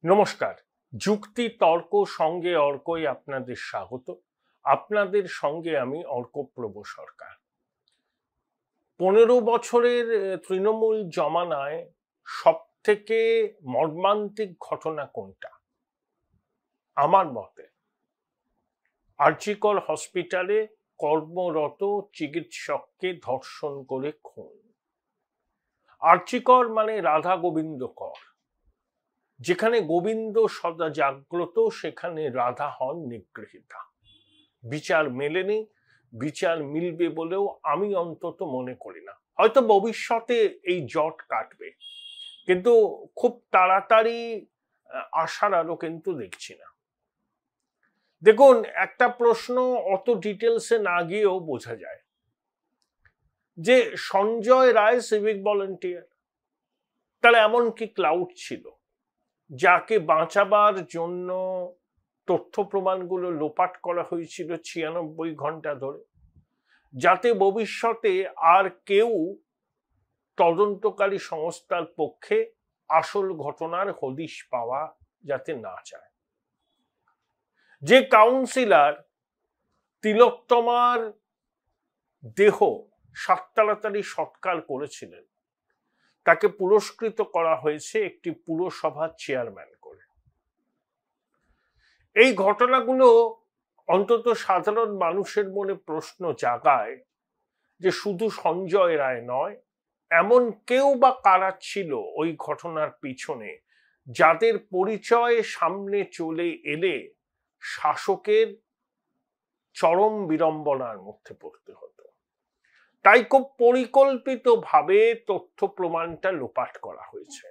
নমস্কার। যুক্তি তর্ক সঙ্গে অর্কই আপনাদের স্বাগত। আপনাদের সঙ্গে আমি অর্কপ্রভ সরকার। 15 বছরের তৃণমূল জমানায় সব থেকে মর্মান্তিক ঘটনা কোনটা? আমার মতে আরজি কর হসপিটালে কর্মরত চিকিৎসককে ধর্ষণ করে খুন। আরজি কর মানে রাধা গোবিন্দ কর। যেখানে গোবিন্দ সদা জাগ্রত সেখানে রাধা হন নিগৃহীতা। বিচার মেলেনি, বিচার মিলবে বলেও আমি অন্তত মনে করি না। হয়তো ভবিষ্যতে এই জট কাটবে, কিন্তু খুব তাড়াতাড়ি আশার আলো কিন্তু দেখছি না। দেখুন, একটা প্রশ্ন অত ডিটেলসে না গিয়েও বোঝা যায় যে সঞ্জয় রায় সিভিক ভলেন্টিয়ার, তাহলে এমন কি ক্লাউড ছিল যাকে বাঁচাবার জন্য তথ্য প্রমাণগুলো লোপাট করা হয়েছিল 96 ঘন্টা ধরে, যাতে ভবিষ্যতে আর কেউ তদন্তকারী সংস্থার পক্ষে আসল ঘটনার হদিশ পাওয়া যাতে না চায়। যে কাউন্সিলর তিলোত্তমার দেহ সাততাড়াতাড়ি সৎকার করেছিলেন তাকে পুরস্কৃত করা হয়েছে একটি পুরসভার চেয়ারম্যান করে। এই ঘটনাগুলো অন্তত সাধারণ মানুষের মনে প্রশ্ন জাগায় যে শুধু সঞ্জয় রায় নয়, এমন কেউ বা কারা ছিল ওই ঘটনার পিছনে, যাদের পরিচয় সামনে চলে এলে শাসকের চরম বিড়ম্বনার মধ্যে পড়তে হতো। তাই খুব পরিকল্পিতভাবে তথ্য প্রমাণটা লোপাট করা হয়েছে।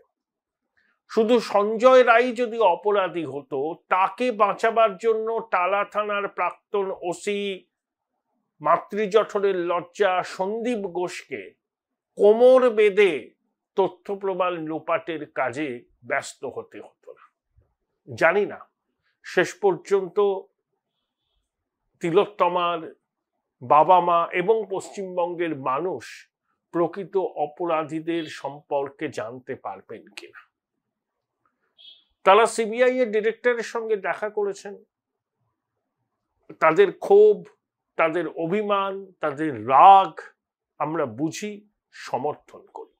শুধু সঞ্জয় রায় যদি অপরাধী হতো, তাকে বাঁচাবার জন্য টালা থানার প্রাক্তন ওসি মাতৃজঠরের লজ্জা সন্দীপ ঘোষকে কোমর বেঁধে তথ্য প্রমাণ লোপাটের কাজে ব্যস্ত হতে হতো না। জানি না শেষ পর্যন্ত তিলোত্তমার বাবা মা এবং পশ্চিমবঙ্গের মানুষ প্রকৃত অপরাধীদের সম্পর্কে জানতে পারবেন কিনা। তারা সিবিআই এর ডিরেক্টরের সঙ্গে দেখা করেছেন, তাদের ক্ষোভ, তাদের অভিমান, তাদের রাগ আমরা বুঝি, সমর্থন করি,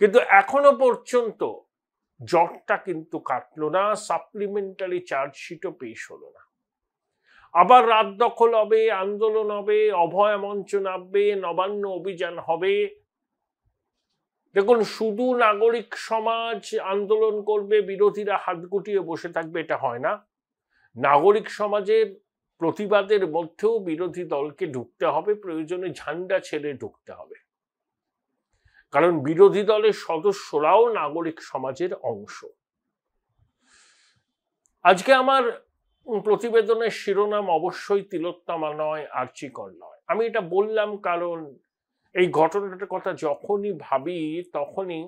কিন্তু এখনো পর্যন্ত জটটা কিন্তু কাটলো না। সাপ্লিমেন্টারি চার্জশিটও পেশ হলো না। আবার রাত দখল হবে, আন্দোলন হবে, অভয় মঞ্চ নামবে, নবান্ন অভিযান হবে। দেখুন, শুধু নাগরিক সমাজ আন্দোলন করবে, বিরোধীরা হাত গুটিয়ে বসে থাকবে, এটা হয় না। নাগরিক সমাজের প্রতিবাদের মধ্যেও বিরোধী দলকে ঢুকতে হবে, প্রয়োজনে ঝান্ডা ছেড়ে ঢুকতে হবে, কারণ বিরোধী দলের সদস্যরাও নাগরিক সমাজের অংশ। আজকে আমার প্রতিবেদনের শিরোনাম অবশ্যই তিলোত্তমা নয়, আরজি কর নয়। আমি এটা বললাম কারণ এই ঘটনাটার কথা যখনই ভাবি তখনই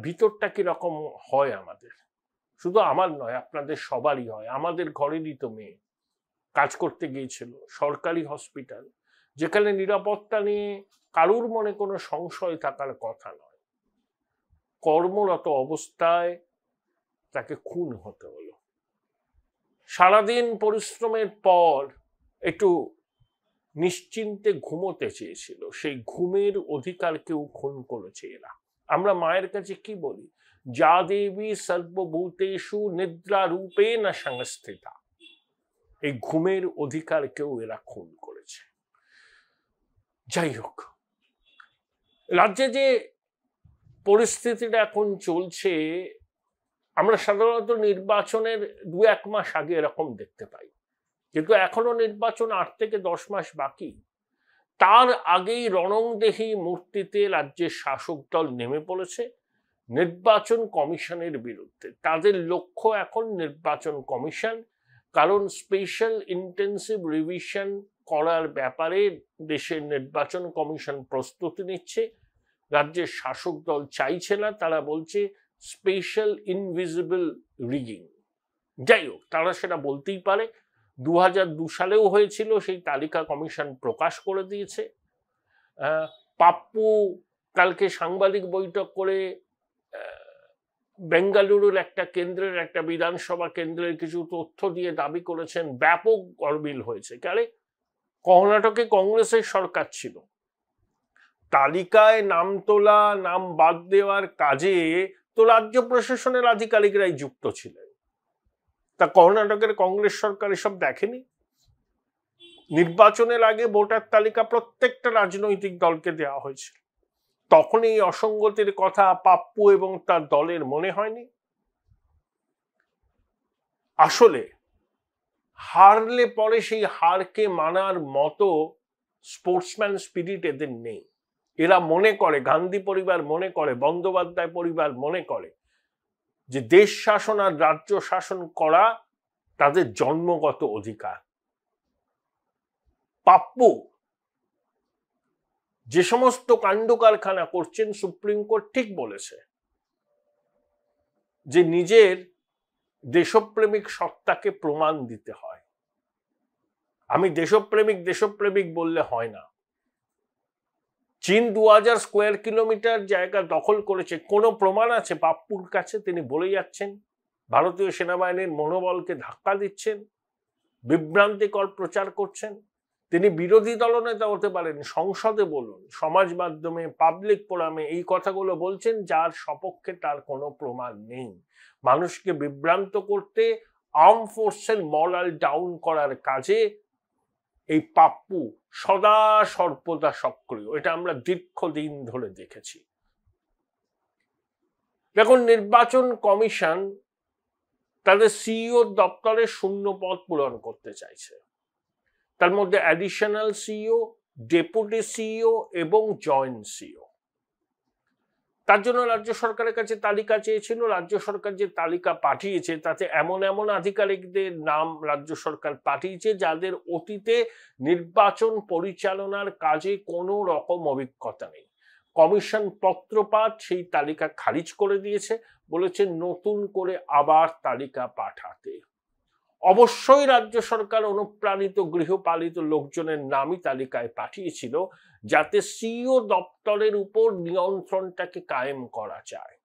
ভিতরটা কিরকম হয় আমাদের। শুধু আমার নয়, আপনাদের সবারই হয়। আমাদের ঘরেরই তো মেয়ে কাজ করতে গিয়েছিল সরকারি হসপিটাল, যেখানে নিরাপত্তা নিয়ে কারুর মনে কোনো সংশয় থাকার কথা নয়। কর্মরত অবস্থায় তাকে খুন হতে হলো। সারাদিন পরিশ্রমের পর একটু নিশ্চিন্তে ঘুমোতে চেয়েছিল, সেই ঘুমের অধিকার কেউ খুন করেছে এরা। আমরা মায়ের কাছে কি বলি? যা দেবী সর্বভূতেষু নিদ্রা রূপেণ সংস্থিতা। এই ঘুমের অধিকার কেউ এরা খুন করেছে। যাই হোক, রাজ্যে যে পরিস্থিতিটা এখন চলছে, আমরা সাধারণত নির্বাচনের 2-1 মাস আগে এরকম দেখতে পাই, কিন্তু এখনো নির্বাচন 8 থেকে 10 মাস বাকি। তার আগেই রণংদেহী মূর্তিতে রাজ্যের শাসক দল নেমে পড়েছে নির্বাচন কমিশনের বিরুদ্ধে। তাদের লক্ষ্য এখন নির্বাচন কমিশন, কারণ স্পেশাল ইন্টেন্সিভ রিভিশন করার ব্যাপারে দেশের নির্বাচন কমিশন প্রস্তুতি নিচ্ছে। রাজ্যের শাসক দল চাইছে না, তারা বলছে স্পেশাল ইনভিজিবল রিগিং। যাই হোক, তারা সেটা বলতেই পারে। 2002 সালেও হয়েছিল, সেই তালিকা কমিশন প্রকাশ করে দিয়েছে। পাপ্পু কালকে সাংবাদিক বৈঠক করে বেঙ্গালুরুর একটা কেন্দ্রের, একটা বিধানসভা কেন্দ্রের কিছু তথ্য দিয়ে দাবি করেছেন, ব্যাপক গরমিল হয়েছে। কারণ কর্ণাটকে কংগ্রেসের সরকার ছিল, তালিকায় নাম তোলা, নাম বাদ দেওয়ার কাজে তো রাজ্য প্রশাসনের আধিকারিকরাই যুক্ত ছিলেন। তা কর্ণাটকের কংগ্রেস সরকার এসব দেখেনি? নির্বাচনের আগে ভোটার তালিকা প্রত্যেকটা রাজনৈতিক দলকে দেওয়া হয়েছিল, তখন এই অসঙ্গতির কথা পাপ্পু এবং তার দলের মনে হয়নি? আসলে হারলে পরে সেই হারকে মানার মতো স্পোর্টসম্যান স্পিরিট এদের নেই। এরা মনে করে, গান্ধী পরিবার মনে করে, বন্দ্যোপাধ্যায় পরিবার মনে করে যে দেশ শাসন আর রাজ্য শাসন করা তাদের জন্মগত অধিকার। পাপ্পু যে সমস্ত কাণ্ড কারখানা করছেন, সুপ্রিম কোর্ট ঠিক বলেছে যে নিজের দেশপ্রেমিক সত্তাকে প্রমাণ দিতে হয়। আমি দেশপ্রেমিক বললে হয় না। চীন 2000 স্কোয়ার কিলোমিটার জায়গা দখল করেছে, কোনো প্রমাণ আছে পাপ্পুর কাছে? তিনি বলে যাচ্ছেন, ভারতীয় সেনাবাহিনীর মনোবলকে ধাক্কা দিচ্ছেন, বিভ্রান্তিকর প্রচার করছেন। তিনি বিরোধী দলনেতা হতে পারেন, সংসদে বলুন, সমাজ মাধ্যমে, পাবলিক ফোরামে এই কথাগুলো বলছেন, যার সপক্ষে তার কোনো প্রমাণ নেই। মানুষকে বিভ্রান্ত করতে, আর্ম ফোর্সের মরাল ডাউন করার কাজে এই পাপ্পু সদা সর্বদা সক্রিয়। এটা আমরা দীর্ঘদিন ধরে দেখেছি। দেখুন, নির্বাচন কমিশন তাদের সিইও দপ্তরে শূন্য পদ পূরণ করতে চাইছে। তার মধ্যে অ্যাডিশনাল সিইও, ডেপুটি সিইও এবং জয়েন্ট সিইও। তার জন্য রাজ্য সরকারের কাছে তালিকা চেয়েছিল। রাজ্য সরকার যে তালিকা পাঠিয়েছে তাতে এমন এমন আধিকারিকদের নাম রাজ্য সরকার পাঠিয়েছে যাদের অতীতে নির্বাচন পরিচালনার কাজে কোনো রকম অভিজ্ঞতা নেই। কমিশন পত্রপাঠ সেই তালিকা খারিজ করে দিয়েছে, বলেছে নতুন করে আবার তালিকা পাঠাতে। অবশ্যই রাজ্য সরকার অনুপ্রাণিত গৃহপালিত লোকজনের নামই তালিকায় পাঠিয়েছিল, যাতে সিইও দপ্তরের উপর নিয়ন্ত্রণটাকে কায়েম করা যায়।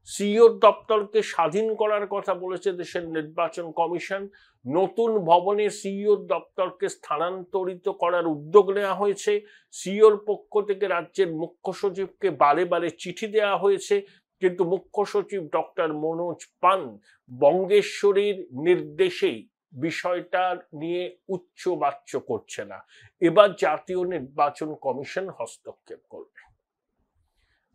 সিইও দপ্তরকে স্বাধীন করার কথা বলেছে দেশের নির্বাচন কমিশন। নতুন ভবনে সিইও দপ্তরকে স্থানান্তরিত করার উদ্যোগ নেওয়া হয়েছে। সিইওর পক্ষ থেকে রাজ্যের মুখ্য সচিবকে বারে বারে চিঠি দেওয়া হয়েছে, কিন্তু মুখ্য সচিব ডক্টর মনোজ পান বঙ্গেশ্বরীর নির্দেশেই বিষয়টা নিয়ে উচ্চবাচ্য করছে না। এবার জাতীয় নির্বাচন কমিশন হস্তক্ষেপ করবে।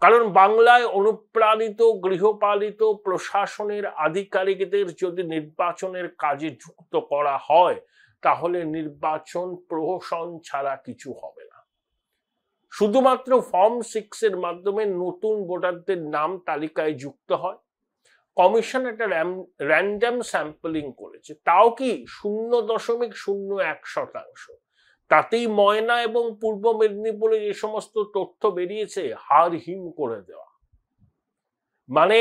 কারণ বাংলায় অনুপ্রাণিত গৃহপালিত প্রশাসনের আধিকারিকদের যদি নির্বাচনের কাজে যুক্ত করা হয়, তাহলে নির্বাচন প্রহসন ছাড়া কিছু হবে না। শুধুমাত্র ফর্ম 6 এর মাধ্যমে নতুন ভোটারদের নাম তালিকায় যুক্ত হয়। কমিশন একটা র্যান্ডম স্যাম্পলিং করেছে, তাও কি 0.01%। তাতেই ময়না এবং পূর্ব মেদিনীপুরে যে সমস্ত তথ্য বেরিয়েছে হাড় হিম করে দেওয়া। মানে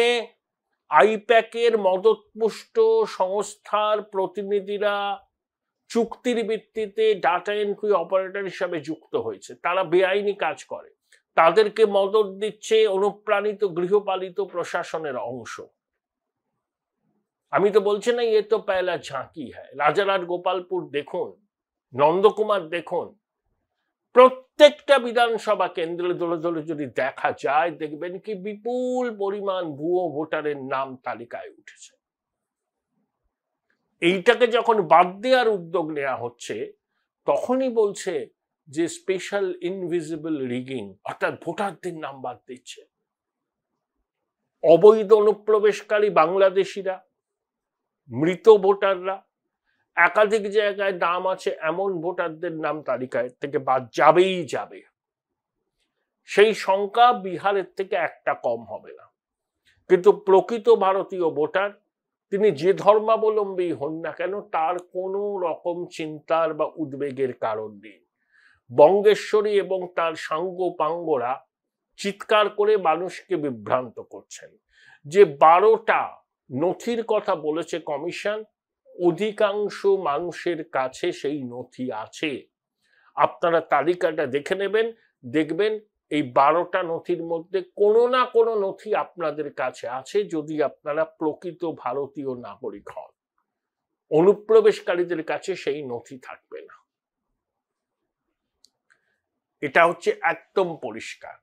আইপ্যাকের মদতপুষ্ট সংস্থার প্রতিনিধিরা চুক্তির ভিত্তিতে ডাটা এন্ট্রি অপারেটর হিসাবে যুক্ত হয়েছে, তারা বেআইনি কাজ করে, তাদেরকে মদত দিচ্ছে অনুপ্রাণিত গৃহপালিত প্রশাসনের অংশ। আমি তো বলছি না এ তো পয়লা ঝাঁকি হ্যায়। রাজারহাট, গোপালপুর দেখুন, নন্দকুমার দেখুন, প্রত্যেকটা বিধানসভা কেন্দ্রে দলে দলে যদি দেখা যায়, দেখবেন কি বিপুল পরিমাণ ভুয়ো ভোটারের নাম তালিকায় উঠেছে। এইটাকে যখন বাদ দেওয়ার উদ্যোগ নেওয়া হচ্ছে, তখনই বলছে যে স্পেশাল ইনভিজিবল রিগিং, অর্থাৎ ভোটারদের নাম বাদ দিচ্ছে। অবৈধ অনুপ্রবেশকারী বাংলাদেশিরা, মৃত ভোটাররা, একাধিক জায়গায় নাম আছে এমন ভোটারদের নাম তালিকায় থেকে বাদ যাবেই যাবে। সেই সংখ্যা বিহারের থেকে একটা কম হবে না। কিন্তু প্রকৃত ভারতীয় ভোটার, তিনি যে ধর্মাবলম্বী হন না কেন, তার কোনো রকম চিন্তার বা উদ্বেগের কারণ নেই। বঙ্গেশ্বরী এবং তার সাঙ্গপাঙ্গরা চিৎকার করে মানুষকে বিভ্রান্ত করছেন। যে 12টা নথির কথা বলেছে কমিশন, অধিকাংশ মানুষের কাছে সেই নথি আছে। আপনারা তালিকাটা দেখে নেবেন, দেখবেন এই 12টা নথির মধ্যে কোনো না কোনো নথি আপনাদের কাছে আছে যদি আপনারা প্রকৃত ভারতীয় নাগরিক হন। অনুপ্রবেশকারীদের কাছে সেই নথি থাকবে না, এটা হচ্ছে একদম পরিষ্কার।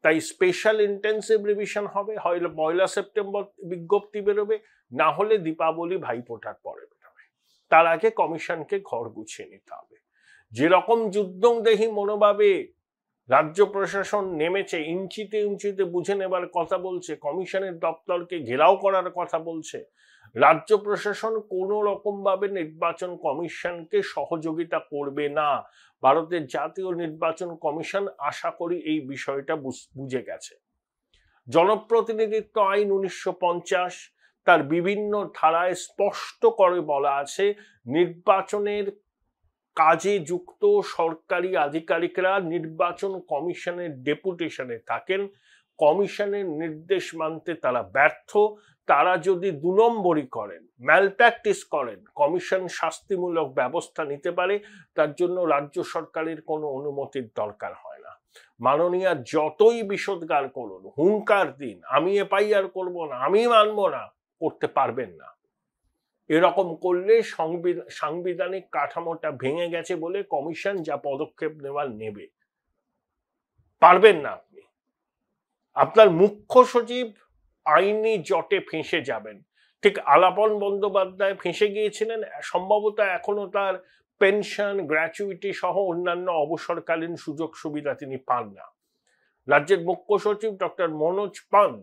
তাই স্পেশাল ইন্টেন্সিভ রিভিশন হবে, হয় 1 সেপ্টেম্বর বিজ্ঞপ্তি বেরোবে, না হলে দীপাবলি ভাইফোঁটার পরে বেরোবে। তার আগে কমিশনকে ঘর গুছিয়ে নিতে হবে। যেরকম যুদ্ধংদেহী মনোভাবে রাজ্য প্রশাসন নেমেছে, ইঞ্চিতে ইঞ্চিতে বুঝে নেবার কথা বলছে, কমিশনের দপ্তরকে ঘেরাও করার কথা বলছে, রাজ্য প্রশাসন কোনো রকম ভাবে নির্বাচন কমিশনকে সহযোগিতা করবে না। ভারতের জাতীয় নির্বাচন কমিশন আশা করি এই বিষয়টা বুঝে গেছে। জনপ্রতিনিধিত্ব আইন 1950 তার বিভিন্ন ধারায় স্পষ্ট করে বলা আছে, নির্বাচনের কাজে যুক্ত সরকারি আধিকারিকরা নির্বাচন কমিশনের ডেপুটেশনে থাকেন। কমিশনের নির্দেশ মানতে তারা ব্যর্থ, তারা যদি 2 নম্বরই করেন, ম্যালপ্র্যাকটিস করেন, কমিশন শাস্তিমূলক ব্যবস্থা নিতে পারে। তার জন্য রাজ্য সরকারের কোনো অনুমতির দরকার হয় না। মাননীয় যতই বিষোদ্গার করুন, হুঙ্কার দিন, আমি এফআইআর করব না, আমি মানব না, করতে পারবেন না। এরকম করলে সাংবিধানিক কাঠামোটা ভেঙে গেছে বলে কমিশন যা পদক্ষেপ নেওয়ার নেবে, পারবেন না আপনি। আপনার মুখ্য সচিব আইনি জটে ফেঁসে যাবেন, ঠিক আলাপন বন্দ্যোপাধ্যায় ফেঁসে গিয়েছিলেন। সম্ভবত এখনো তার পেনশন, গ্র্যাচুইটি সহ অন্যান্য অবসরকালীন সুযোগ সুবিধা তিনি পান না। রাজ্যের মুখ্য সচিব ডক্টর মনোজ পান্ত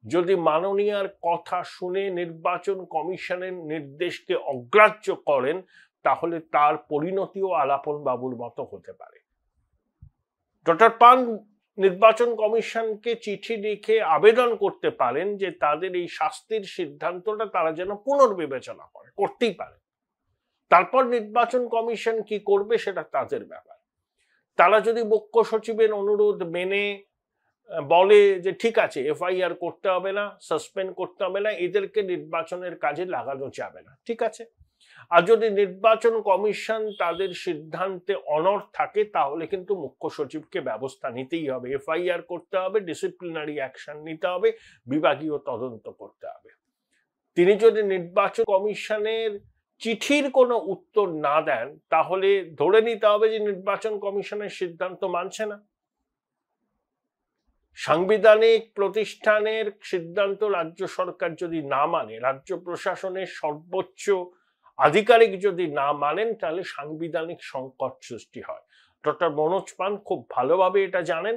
যদি মাননীয়ার কথা শুনে নির্বাচন কমিশনের নির্দেশকে অগ্রাহ্য করেন, তাহলে তার পরিণতিও আলাপন বাবুর মতো হতে পারে। ডক্টর পান্ত নির্বাচন কমিশনকে চিঠি লিখে আবেদন করতে পারেন যে তাদের এই শাস্তির সিদ্ধান্তটা তারা যেন পুনর্বিবেচনা করে, করতেই পারে। তারপর নির্বাচন কমিশন কি করবে সেটা তাদের ব্যাপার। তারা যদি মুখ্য সচিবের অনুরোধ মেনে বলে যে ঠিক আছে, এফআইআর করতে হবে না, সাসপেন্ড করতে হবে না, এদেরকে নির্বাচনের কাজে লাগানো যাবে না, ঠিক আছে। আর যদি নির্বাচন কমিশন তাদের সিদ্ধান্তে অনড় থাকে, তাহলে কিন্তু মুখ্য সচিবকে ব্যবস্থা নিতেই হবে, এফআইআর করতে হবে, ডিসিপ্লিনারি অ্যাকশন নিতে হবে, বিভাগীয় তদন্ত করতে হবে। তিনি যদি নির্বাচন কমিশনের চিঠির কোনো উত্তর না দেন, তাহলে ধরে নিতে হবে যে নির্বাচন কমিশনের সিদ্ধান্ত মানছে না। সাংবিধানিক প্রতিষ্ঠানের সিদ্ধান্ত রাজ্য সরকার যদি না মানে, রাজ্য প্রশাসনের সর্বোচ্চ আধিকারিক যদি না মানেন, তাহলে সাংবিধানিক সংকট সৃষ্টি হয়। ডক্টর মনোজ পান্ত খুব ভালোভাবে এটা জানেন,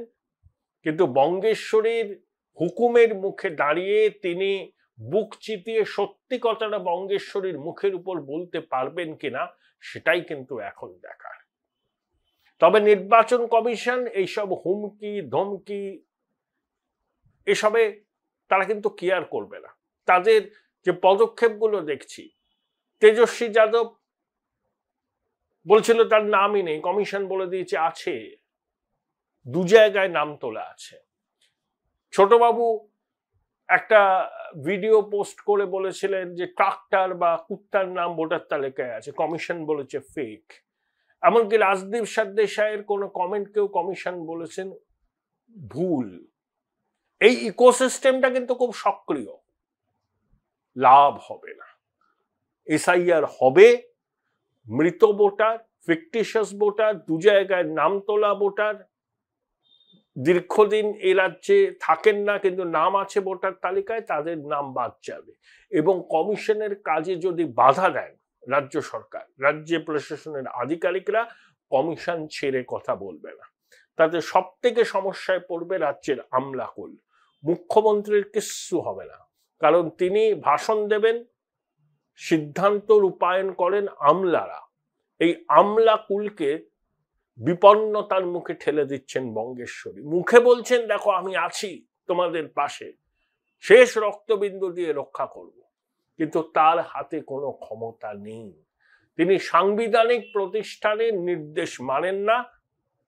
কিন্তু বঙ্গেশ্বরীর হুকুমের মুখে দাঁড়িয়ে তিনি বুক চিতিয়ে সত্যি কথাটা বঙ্গেশ্বরীর মুখের উপর বলতে পারবেন কিনা, সেটাই কিন্তু এখন দেখার। তবে নির্বাচন কমিশন এইসব হুমকি ধমকি এসবে তারা কিন্তু কেয়ার করবে না। তাদের যে পদক্ষেপগুলো দেখছি, তেজস্বী যাদব বলছিল তার নামই নেই, কমিশন বলে দিয়েছে আছে, 2 জায়গায় নাম তোলা আছে। ছোটবাবু একটা ভিডিও পোস্ট করে বলেছিলেন যে ট্রাক্টর বা কুত্তার নাম ভোটার তালিকায় আছে, কমিশন বলেছে ফেক। এমনকি রাজদীপ সরদেশাইয়ের কোনো কমেন্টকেও কমিশন বলেছেন ভুল। এই ইকোসিস্টেমটা কিন্তু খুব সক্রিয়, লাভ হবে না। এসআইআর হবে, মৃত ভোটার, ফিকটিশিয়াস ভোটার, 2 জায়গায় নাম তোলা ভোটার, দীর্ঘদিন এই রাজ্যে থাকেন না কিন্তু নাম আছে ভোটার তালিকায়, তাদের নাম বাদ যাবে। এবং কমিশনের কাজে যদি বাধা দেন রাজ্য সরকার, রাজ্য প্রশাসনের আধিকারিকরা, কমিশন ছেড়ে কথা বলবে না। তাতে সব থেকে সমস্যায় পড়বে রাজ্যের আমলাকুল। মুখ্যমন্ত্রীর কিচ্ছু হবে না, কারণ তিনি ভাষণ দেবেন, সিদ্ধান্ত রূপায়ণ করেন আমলারা। এই আমলাকুলকে বিপন্নতার মুখে ঠেলে দিচ্ছেন বঙ্গেশ্বরী। মুখে বলছেন দেখো আমি আছি তোমাদের পাশে, শেষ রক্তবিন্দু দিয়ে রক্ষা করব, কিন্তু তার হাতে কোনো ক্ষমতা নেই। তিনি সাংবিধানিক প্রতিষ্ঠানের নির্দেশ মানেন না।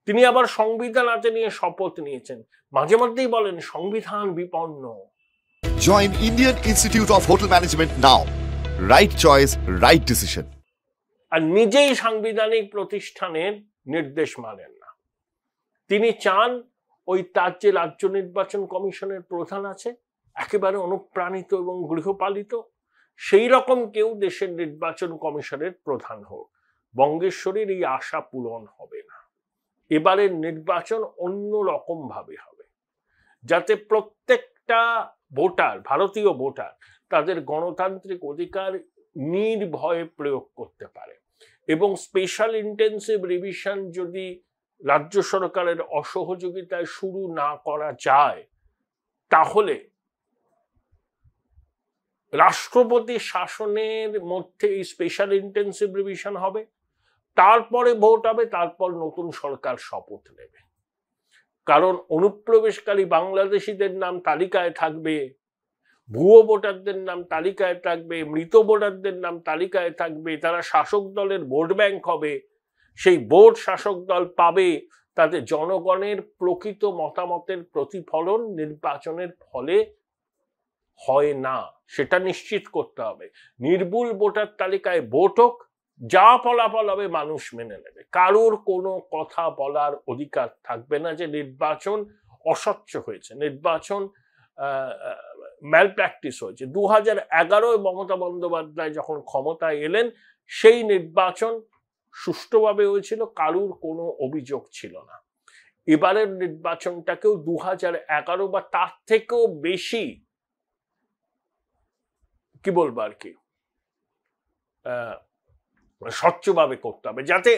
তিনি আবার সংবিধান হাতে নিয়ে শপথ নিয়েছেন, মাঝে মধ্যেই বলেন সংবিধান বিপন্ন। Join Indian Institute of Hotel Management now. Right choice, right decision. আর নিজেই সাংবিধানিক প্রতিষ্ঠানের নির্দেশ মানেন না। তিনি চান ওই তার যে রাজ্য নির্বাচন কমিশনের প্রধান আছে একেবারে অনুপ্রাণিত এবং গৃহপালিত, সেই রকম কেউ দেশের নির্বাচন কমিশনের প্রধান হোক, বঙ্গেশ্বরীর এই আশা পূরণ হবে না। এবারের নির্বাচন অন্য রকম ভাবে হবে, যাতে প্রত্যেকটা ভোটার, ভারতীয় ভোটার, তাদের গণতান্ত্রিক অধিকার নির্ভয়ে প্রয়োগ করতে পারে। এবং স্পেশাল ইন্টেন্সিভ রিভিশন যদি রাজ্য সরকারের অসহযোগিতায় শুরু না করা যায়, তাহলে রাষ্ট্রপতি শাসনের মধ্যে এই স্পেশাল ইন্টেন্সিভ রিভিশন হবে, তারপরে ভোট হবে, তারপর নতুন সরকার শপথ নেবে। কারণ অনুপ্রবেশকারী বাংলাদেশিদের নাম তালিকায় থাকবে, ভুয়ো ভোটারদের নাম তালিকায় থাকবে, মৃত ভোটারদের নাম তালিকায় থাকবে, তারা শাসক দলের ভোট ব্যাংক হবে। সেই ভোট শাসক দল পাবে, তাতে জনগণের প্রকৃত মতামতের প্রতিফলন নির্বাচনের ফলে হয় না, সেটা নিশ্চিত করতে হবে। নির্ভুল ভোটার তালিকায় ভোট হোক, যা ফলাফল হবে মানুষ মেনে নেবে। কারোর কোনো কথা বলার অধিকার থাকবে না যে নির্বাচন অস্বচ্ছ হয়েছে, নির্বাচন ম্যাল প্র্যাকটিস হয়েছে। 2011 মমতা বন্দ্যোপাধ্যায় যখন ক্ষমতায় এলেন, সেই নির্বাচন সুষ্ঠুভাবে হয়েছিল, কারোর কোনো অভিযোগ ছিল না। এবারের নির্বাচনটাকেও 2011 বা তার থেকেও বেশি কি বলবো আর কি স্বচ্ছভাবে করতে হবে, যাতে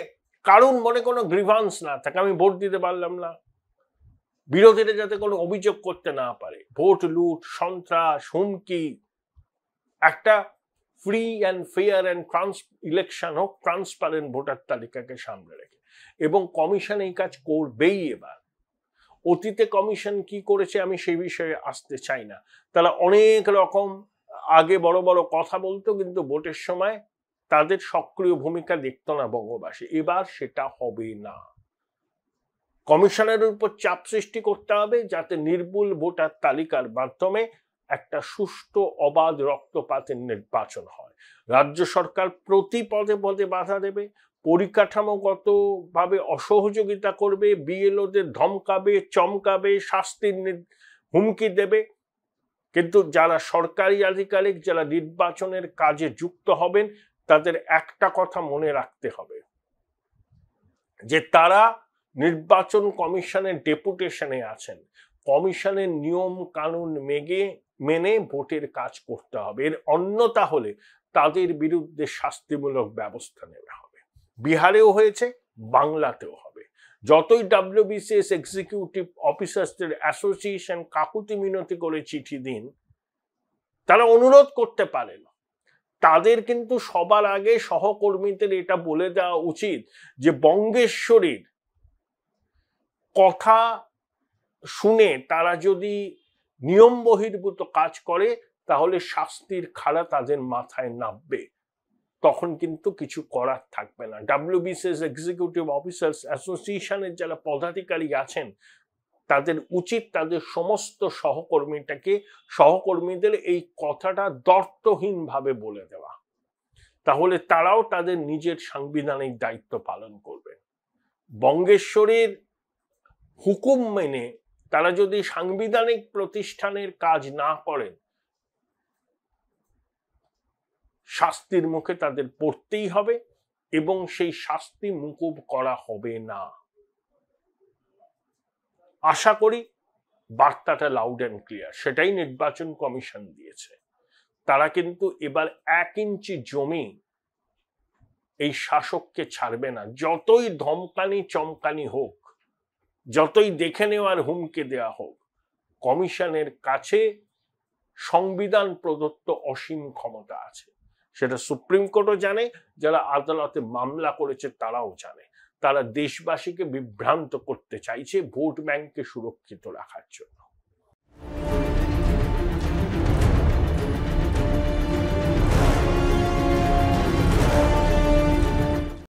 কারোর মনে কোনো গ্রিভান্স না থাকে। আমি ভোট দিতে পারলাম না, বিরোধীরা যাতে কোনো অভিযোগ করতে না পারে। ভোট লুট, সন্ত্রাস, হুমকি, একটা free and fair and election হোক, ট্রান্সপারেন্ট ভোটার তালিকাকে সামনে রেখে। এবং কমিশন এই কাজ করবেই এবার। অতীতে কমিশন কি করেছে আমি সেই বিষয়ে আসতে চাই না। তারা অনেক রকম আগে বড় বড় কথা বলতো, কিন্তু ভোটের সময় তাদের সক্রিয় ভূমিকা দেখতো না বঙ্গবাসী। এবার সেটা হবে না। কমিশনের উপর চাপ সৃষ্টি করতে হবে, যাতে নির্ভুল ভোটার তালিকার মাধ্যমে একটা সুষ্ঠু অবাধ রক্তপাতের নির্বাচন হয়। রাজ্য সরকার প্রতি পদে পদে বাধা দেবে, পরিকাঠামোগত ভাবে অসহযোগিতা করবে, বিএলওদের ধমকাবে, চমকাবে, শাস্তির হুমকি দেবে। কিন্তু যারা সরকারি আধিকারিক, যারা নির্বাচনের কাজে যুক্ত হবেন, তাদের একটা কথা মনে রাখতে হবে, যে তারা নির্বাচন কমিশনের ডেপুটেশনে আছেন। কমিশনের নিয়ম কানুন মেনে ভোটের কাজ করতে হবে। এর অন্যতা হলে তাদের বিরুদ্ধে শাস্তিমূলক ব্যবস্থা নেওয়া হবে। বিহারেও হয়েছে, বাংলাতেও হবে। যতই WBCS এক্সিকিউটিভ অফিসারদের অ্যাসোসিয়েশন কাকুতি মিনতি করে চিঠি দিন, তারা অনুরোধ করতে পারেন, তাদের কিন্তু সবার আগে সহকর্মীদের এটা বলে দেওয়া উচিত যে বঙ্গেশ্বরীর কথা শুনে তারা যদি নিয়ম বহির্ভূত কাজ করে, তাহলে শাস্তির খাড়া তাদের মাথায় নামবে। তখন কিন্তু কিছু করার থাকবে না। WBCS এক্সিকিউটিভ অফিসার্স অ্যাসোসিয়েশনের যারা পদাধিকারী আছেন, তাদের উচিত তাদের সমস্ত সহকর্মীদের এই কথাটা দ্বর্থহীনভাবে বলে দেওয়া। তাহলে তারাও তাদের নিজের সাংবিধানিক দায়িত্ব পালন করবে। বঙ্গেশ্বরীর হুকুম মেনে তারা যদি সাংবিধানিক প্রতিষ্ঠানের কাজ না করেন, শাস্তির মুখে তাদের পড়তেই হবে, এবং সেই শাস্তি মুকুব করা হবে না। আশা করি বার্তাটা লাউড অ্যান্ড ক্লিয়ার। সেটাই নির্বাচন কমিশন দিয়েছে। তারা কিন্তু এবার 1 ইঞ্চি জমি এই শাসককে ছাড়বে না। যতই ধমকানি চমকানি হোক, যতই দেখে নেওয়ার হুমকি দেওয়া হোক, কমিশনের কাছে সংবিধান প্রদত্ত অসীম ক্ষমতা আছে। সেটা সুপ্রিম কোর্টও জানে, যারা আদালতে মামলা করেছে তারাও জানে। তারা দেশবাসীকে বিভ্রান্ত করতে চাইছে ভোট ব্যাংককে সুরক্ষিত রাখার জন্য।